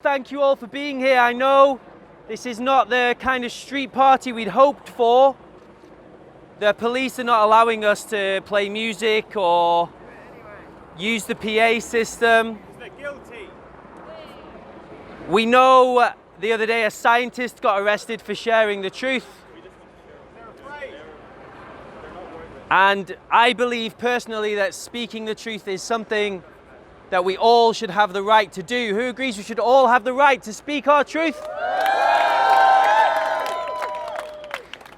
Thank you all for being here. I know this is not the kind of street party we'd hoped for. The police are not allowing us to play music or use the PA system. They're guilty. We know the other day a scientist got arrested for sharing the truth. And I believe personally that speaking the truth is something that we all should have the right to do. Who agrees we should all have the right to speak our truth?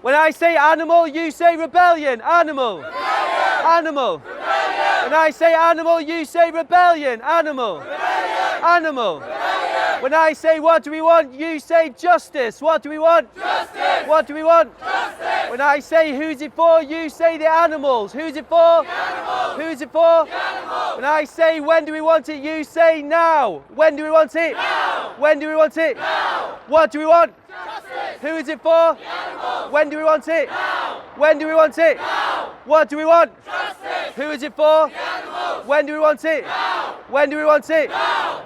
When I say animal, you say rebellion. Animal. Rebellion. Animal. Rebellion. When I say animal, you say rebellion. Animal. Rebellion. Animal. Rebellion. When I say what do we want, you say justice. What do we want? Justice. What do we want? Justice. When I say who's it for, you say the animals. Who's it for? The animals. Who's it for? The animals. When I say when do we want it, you say now. When do we want it? Now. When do we want it? Now. What do we want? Justice. Who is it for? The animals. When do we want it? Now. When do we want it? Now. What do we want? Justice. Who is it for? The animals. When do we want it? Now. When do we want it? Now.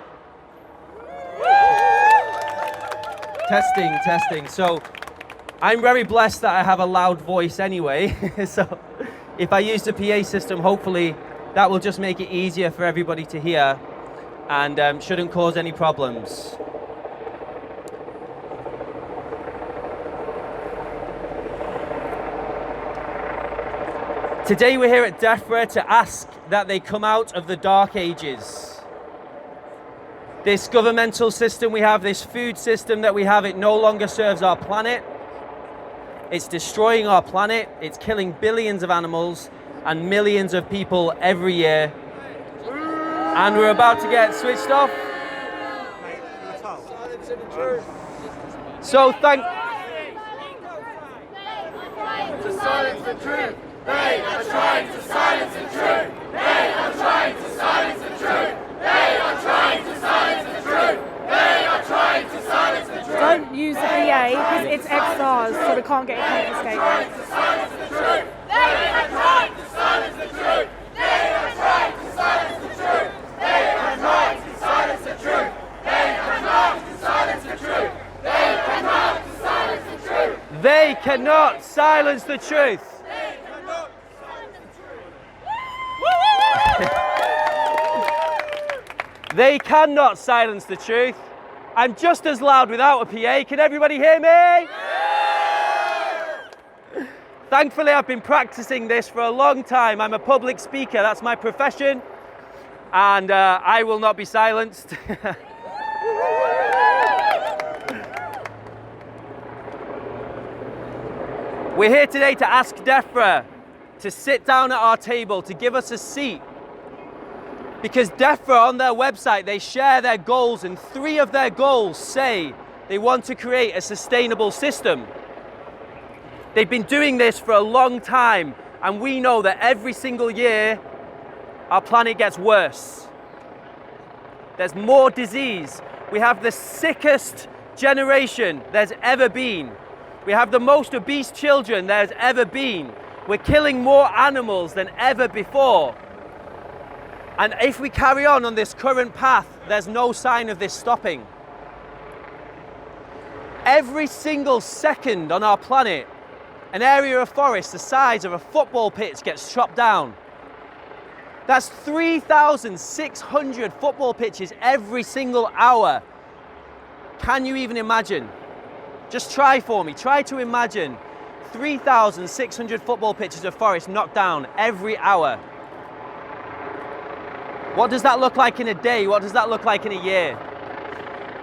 Testing. So I'm very blessed that I have a loud voice anyway. So if I use the PA system, hopefully that will just make it easier for everybody to hear and shouldn't cause any problems. Today we're here at DEFRA to ask that they come out of the dark ages. This governmental system we have, this food system that we have, it no longer serves our planet. It's destroying our planet. It's killing billions of animals and millions of people every year. And we're about to get switched off. So To silence the truth. They are trying to silence the truth. They are trying to silence the truth. They are trying to silence the truth. They are trying to silence the truth. Don't use the PA because it's XRs, so we can't get it confiscated. They are trying to silence the truth. They are trying to silence the truth. They are trying to silence the truth. They are trying to silence the truth. They cannot silence the truth. They cannot silence the truth. they cannot silence the truth. They cannot silence the truth. I'm just as loud without a PA. Can everybody hear me? Yeah! Thankfully, I've been practicing this for a long time. I'm a public speaker, that's my profession. And I will not be silenced. We're here today to ask DEFRA to sit down at our table, to give us a seat. Because DEFRA on their website, they share their goals, and 3 of their goals say they want to create a sustainable system. They've been doing this for a long time, and we know that every single year our planet gets worse. There's more disease. We have the sickest generation there's ever been. We have the most obese children there's ever been. We're killing more animals than ever before. And if we carry on this current path, there's no sign of this stopping. Every single second on our planet, an area of forest the size of a football pitch gets chopped down. That's 3,600 football pitches every single hour. Can you even imagine? Just try for me. Try to imagine 3,600 football pitches of forest knocked down every hour. What does that look like in a day? What does that look like in a year?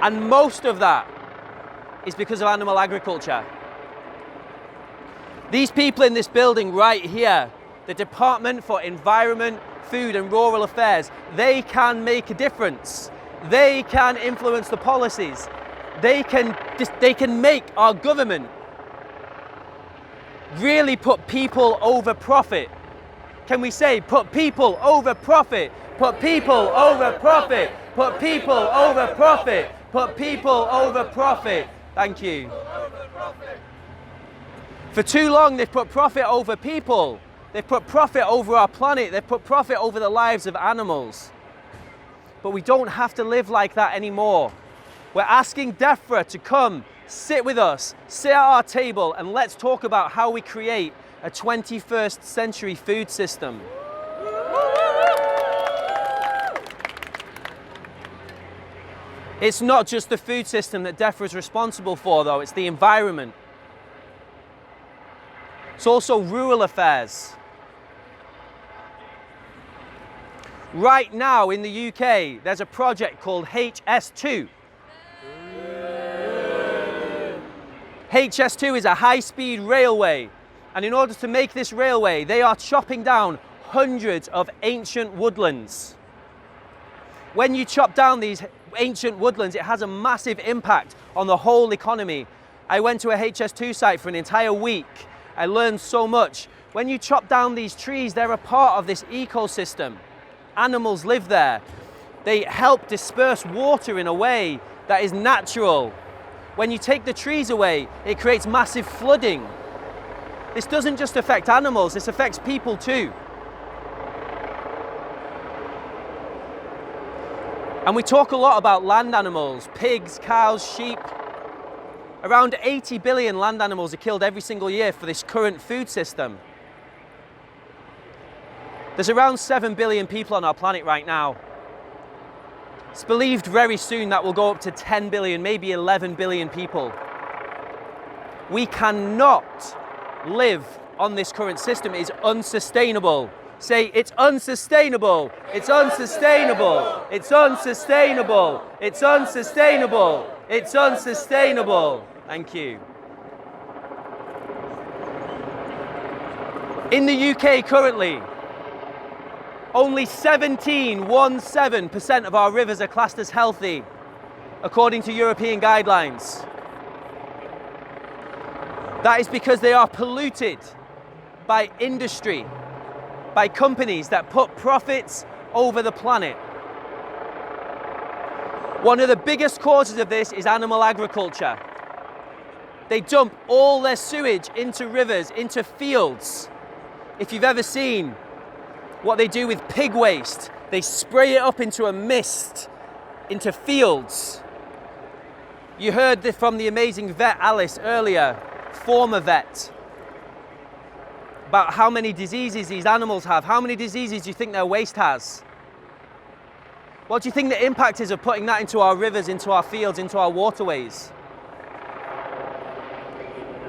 And most of that is because of animal agriculture. These people in this building right here, the Department for Environment, Food and Rural Affairs, they can make a difference. They can influence the policies. They can make our government really put people over profit. Can we say, put people over profit? Put people over profit. Put people over profit. Put people over profit. Thank you. For too long, they've put profit over people. They've put profit over our planet. They've put profit over the lives of animals. But we don't have to live like that anymore. We're asking DEFRA to come, sit with us, sit at our table, and let's talk about how we create a 21st century food system. It's not just the food system that DEFRA is responsible for, though, it's the environment. It's also rural affairs. Right now in the UK, there's a project called HS2. HS2 is a high-speed railway, and in order to make this railway, they are chopping down hundreds of ancient woodlands. When you chop down these ancient woodlands, it has a massive impact on the whole economy. I went to a HS2 site for an entire week. I learned so much. When you chop down these trees, they're a part of this ecosystem. Animals live there. They help disperse water in a way that is natural. When you take the trees away, it creates massive flooding. This doesn't just affect animals, this affects people too. And we talk a lot about land animals, pigs, cows, sheep. Around 80 billion land animals are killed every single year for this current food system. There's around 7 billion people on our planet right now. It's believed very soon that will go up to 10 billion, maybe 11 billion people. We cannot live on this current system. It is unsustainable. Say, it's unsustainable. It's unsustainable. It's unsustainable. It's unsustainable. It's unsustainable. Thank you. In the UK currently, only 17% of our rivers are classed as healthy, according to European guidelines. That is because they are polluted by industry, by companies that put profits over the planet. One of the biggest causes of this is animal agriculture. They dump all their sewage into rivers, into fields. If you've ever seen what they do with pig waste, they spray it up into a mist, into fields. You heard from the amazing vet Alice earlier, former vet, about how many diseases these animals have. How many diseases do you think their waste has? What do you think the impact is of putting that into our rivers, into our fields, into our waterways?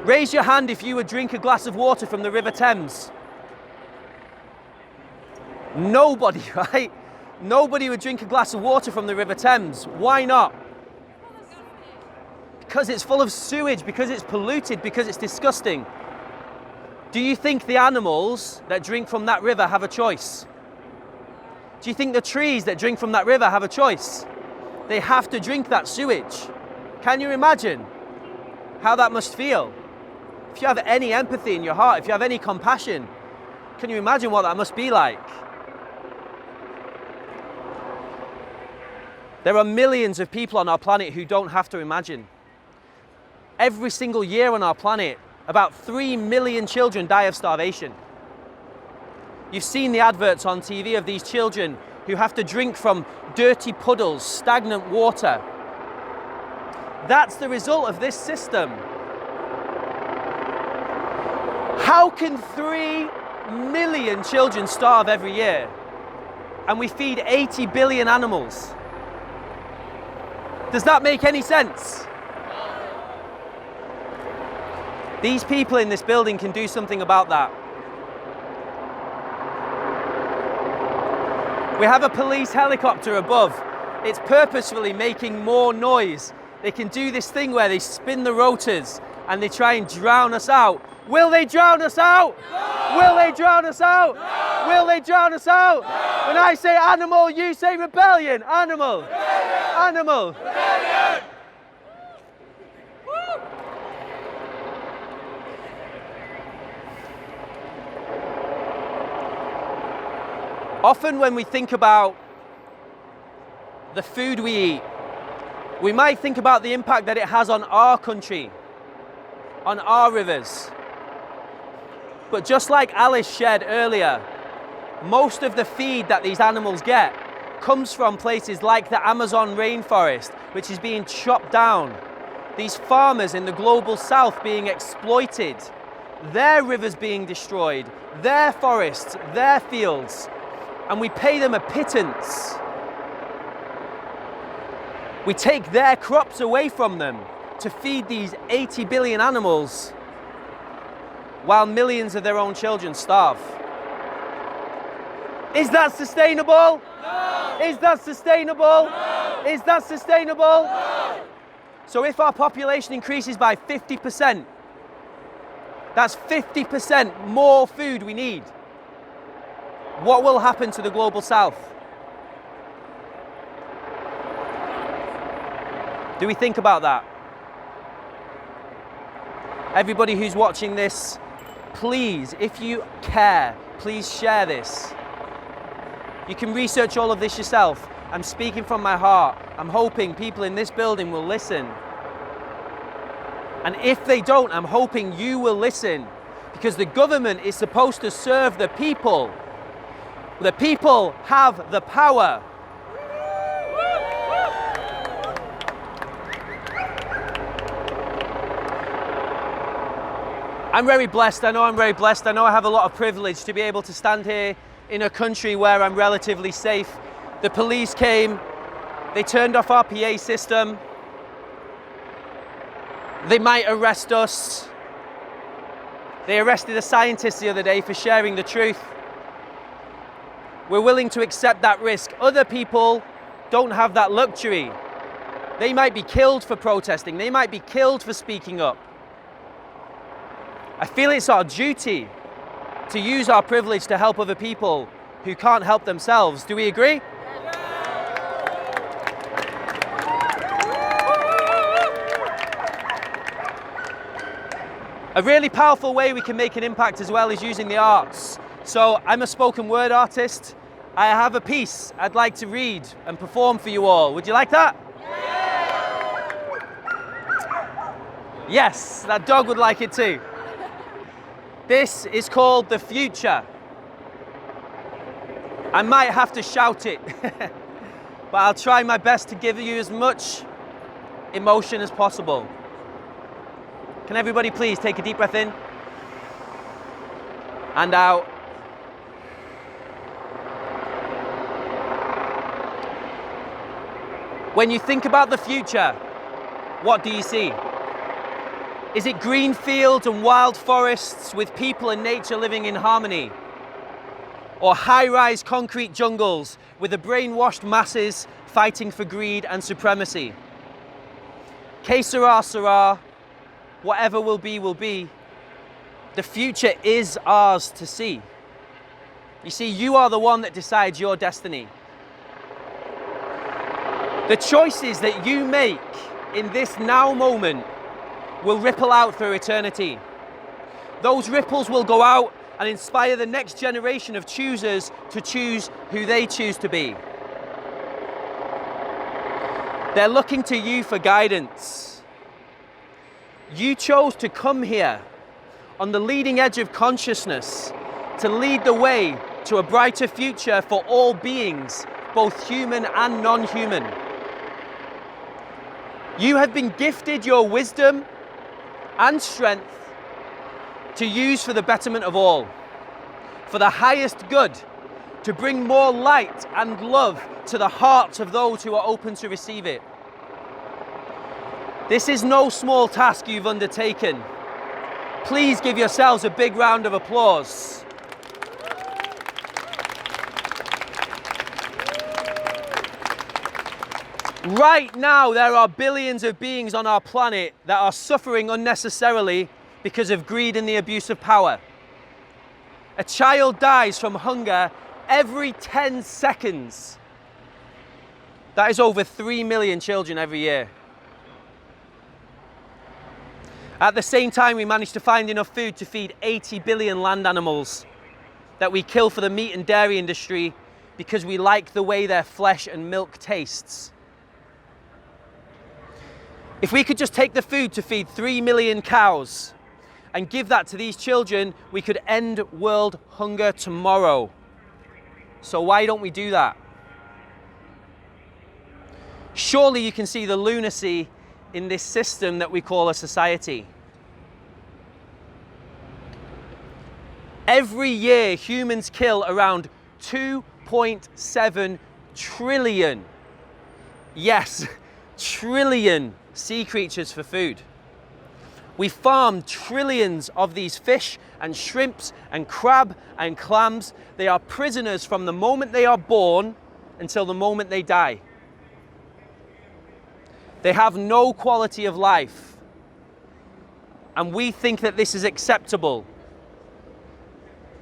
Raise your hand if you would drink a glass of water from the River Thames. Nobody, right? Nobody would drink a glass of water from the River Thames. Why not? Because it's full of sewage, because it's polluted, because it's disgusting. Do you think the animals that drink from that river have a choice? Do you think the trees that drink from that river have a choice? They have to drink that sewage. Can you imagine how that must feel? If you have any empathy in your heart, if you have any compassion, can you imagine what that must be like? There are millions of people on our planet who don't have to imagine. Every single year on our planet, about 3 million children die of starvation. You've seen the adverts on TV of these children who have to drink from dirty puddles, stagnant water. That's the result of this system. How can 3 million children starve every year and we feed 80 billion animals? Does that make any sense? These people in this building can do something about that. We have a police helicopter above. It's purposefully making more noise. They can do this thing where they spin the rotors and they try and drown us out. Will they drown us out? No! Will they drown us out? No! Will they drown us out? No! When I say animal, you say rebellion. Animal. Rebellion! Animal. Rebellion! Often when we think about the food we eat, we might think about the impact that it has on our country, on our rivers. But just like Alice shared earlier, most of the feed that these animals get comes from places like the Amazon rainforest, which is being chopped down. These farmers in the global south being exploited. Their rivers being destroyed. Their forests, their fields. And we pay them a pittance. We take their crops away from them to feed these 80 billion animals while millions of their own children starve. Is that sustainable? No! Is that sustainable? No! Is that sustainable? No! So if our population increases by 50%, that's 50% more food we need. What will happen to the global south? Do we think about that? Everybody who's watching this, please, if you care, please share this. You can research all of this yourself. I'm speaking from my heart. I'm hoping people in this building will listen. And if they don't, I'm hoping you will listen, because the government is supposed to serve the people. The people have the power. I'm very blessed. I know I'm very blessed. I know I have a lot of privilege to be able to stand here in a country where I'm relatively safe. The police came, they turned off our PA system. They might arrest us. They arrested a scientist the other day for sharing the truth. We're willing to accept that risk. Other people don't have that luxury. They might be killed for protesting. They might be killed for speaking up. I feel it's our duty to use our privilege to help other people who can't help themselves. Do we agree? A really powerful way we can make an impact as well is using the arts. So I'm a spoken word artist. I have a piece I'd like to read and perform for you all. Would you like that? Yes, that dog would like it too. This is called The Future. I might have to shout it, but I'll try my best to give you as much emotion as possible. Can everybody please take a deep breath in and out. When you think about the future, what do you see? Is it green fields and wild forests with people and nature living in harmony? Or high-rise concrete jungles with the brainwashed masses fighting for greed and supremacy? Que sera, sera. Whatever will be, will be. The future is ours to see. You see, you are the one that decides your destiny. The choices that you make in this now moment will ripple out through eternity. Those ripples will go out and inspire the next generation of choosers to choose who they choose to be. They're looking to you for guidance. You chose to come here on the leading edge of consciousness to lead the way to a brighter future for all beings, both human and non-human. You have been gifted your wisdom and strength to use for the betterment of all, for the highest good, to bring more light and love to the hearts of those who are open to receive it. This is no small task you've undertaken. Please give yourselves a big round of applause. Right now, there are billions of beings on our planet that are suffering unnecessarily because of greed and the abuse of power. A child dies from hunger every 10 seconds. That is over 3 million children every year. At the same time, we manage to find enough food to feed 80 billion land animals that we kill for the meat and dairy industry because we like the way their flesh and milk tastes. If we could just take the food to feed 3 million cows and give that to these children, we could end world hunger tomorrow. So why don't we do that? Surely you can see the lunacy in this system that we call a society. Every year, humans kill around 2.7 trillion, yes, trillion sea creatures for food. We farm trillions of these fish and shrimps and crab and clams. They are prisoners from the moment they are born until the moment they die. They have no quality of life. And we think that this is acceptable,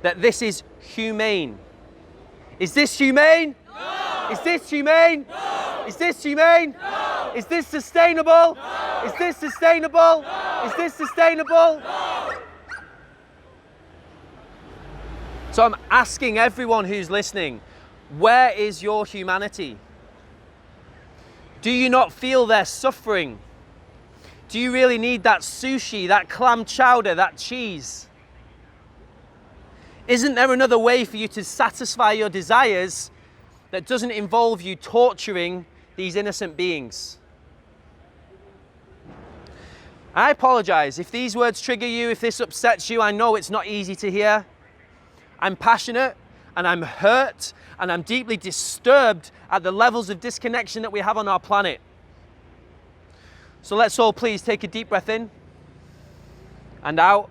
that this is humane. Is this humane? No! Is this humane? No! Is this humane? No! Is this sustainable? No! Is this sustainable? No! Is this sustainable? No! So I'm asking everyone who's listening, where is your humanity? Do you not feel their suffering? Do you really need that sushi, that clam chowder, that cheese? Isn't there another way for you to satisfy your desires that doesn't involve you torturing these innocent beings? I apologize if these words trigger you, if this upsets you. I know it's not easy to hear. I'm passionate and I'm hurt and I'm deeply disturbed at the levels of disconnection that we have on our planet. So let's all please take a deep breath in and out,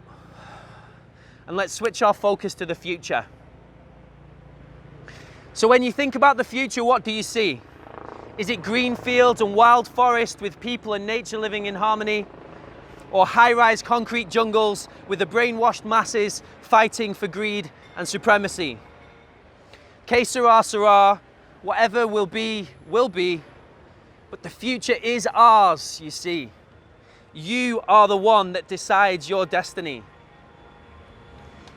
and let's switch our focus to the future. So when you think about the future, what do you see? Is it green fields and wild forest with people and nature living in harmony? Or high-rise concrete jungles with the brainwashed masses fighting for greed and supremacy? Que sera, sera. Whatever will be, but the future is ours, you see. You are the one that decides your destiny.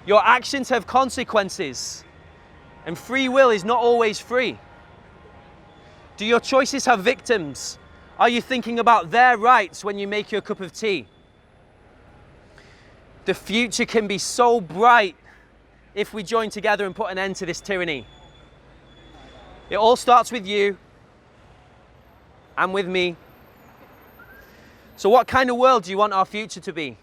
Your actions have consequences, and free will is not always free. Do your choices have victims? Are you thinking about their rights when you make your cup of tea? The future can be so bright if we join together and put an end to this tyranny. It all starts with you and with me. So what kind of world do you want our future to be?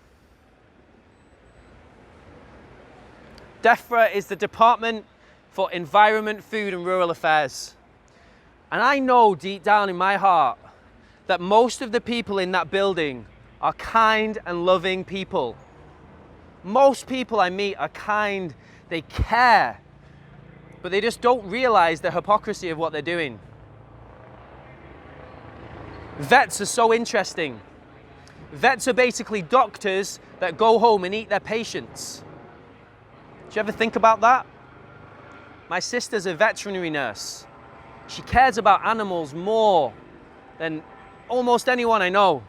DEFRA is the Department for Environment, Food and Rural Affairs. And I know deep down in my heart that most of the people in that building are kind and loving people. Most people I meet are kind, they care, but they just don't realize the hypocrisy of what they're doing. Vets are so interesting. Vets are basically doctors that go home and eat their patients. Do you ever think about that? My sister's a veterinary nurse. She cares about animals more than almost anyone I know.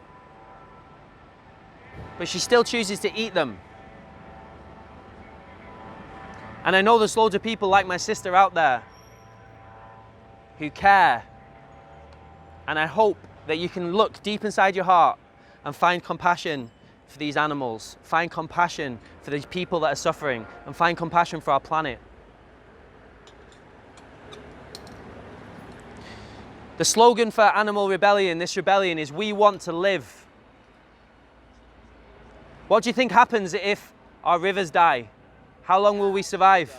But she still chooses to eat them. And I know there's loads of people like my sister out there who care. And I hope that you can look deep inside your heart and find compassion for these animals, find compassion for these people that are suffering, and find compassion for our planet. The slogan for Animal Rebellion, this rebellion, is "We want to live." What do you think happens if our rivers die? How long will we survive?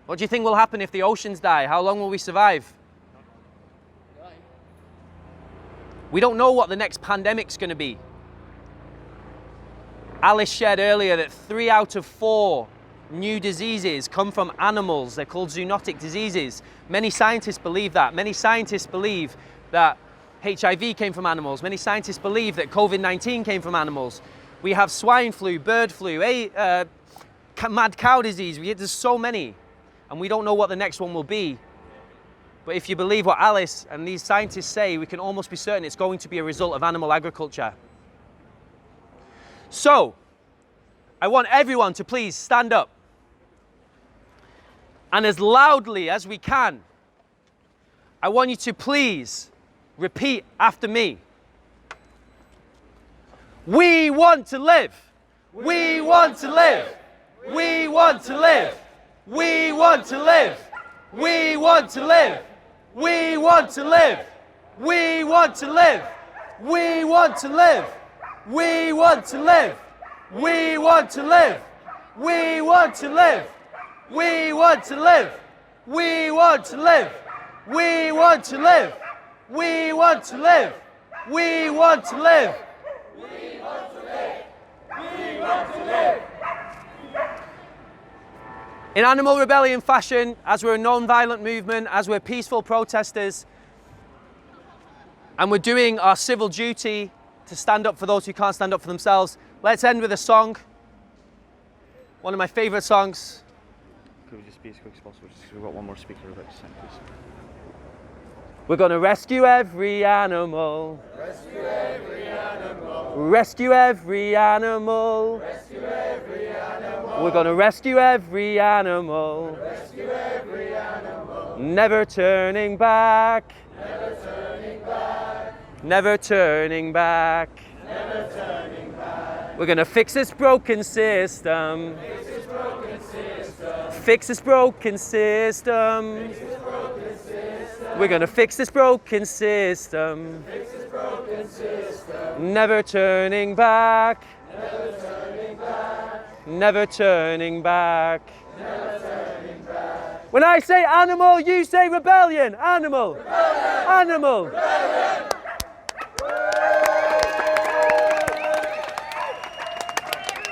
What do you think will happen if the oceans die? How long will we survive? We don't know what the next pandemic's going to be. Alice shared earlier that 3 out of 4 new diseases come from animals. They're called zoonotic diseases. Many scientists believe that. Many scientists believe that HIV came from animals. Many scientists believe that COVID-19 came from animals. We have swine flu, bird flu, mad cow disease. There's so many, and we don't know what the next one will be. But if you believe what Alice and these scientists say, we can almost be certain it's going to be a result of animal agriculture. So, I want everyone to please stand up. And as loudly as we can, I want you to please repeat after me. We want to live. We want to live. We want to live. We want to live. We want to live. We want to live. We want to live. We want to live. We want to live. We want to live. We want to live. We want to live. We want to live. We want to live. We want to live. We want to live. We want to live. We want to live. In animal rebellion fashion, as we're a non-violent movement, as we're peaceful protesters, and we're doing our civil duty to stand up for those who can't stand up for themselves, let's end with a song. One of my favourite songs. Could we just be as quick as possible, just 'cause we've got one more speaker about to send, please. We're gonna rescue every animal. Rescue every animal. Rescue every animal. Rescue every animal. We're gonna rescue every animal. Rescue every animal. Never turning back. Never turning back. Never turning back. Never turning back. We're gonna fix this broken system. Fix this broken system. Fix this broken system. Fix this broken system. We're gonna fix this broken system. Fix this broken system. Never turning back. Never turning back. Never turning back. Never turning back. When I say animal, you say rebellion. Animal. Rebellion. Animal. Rebellion.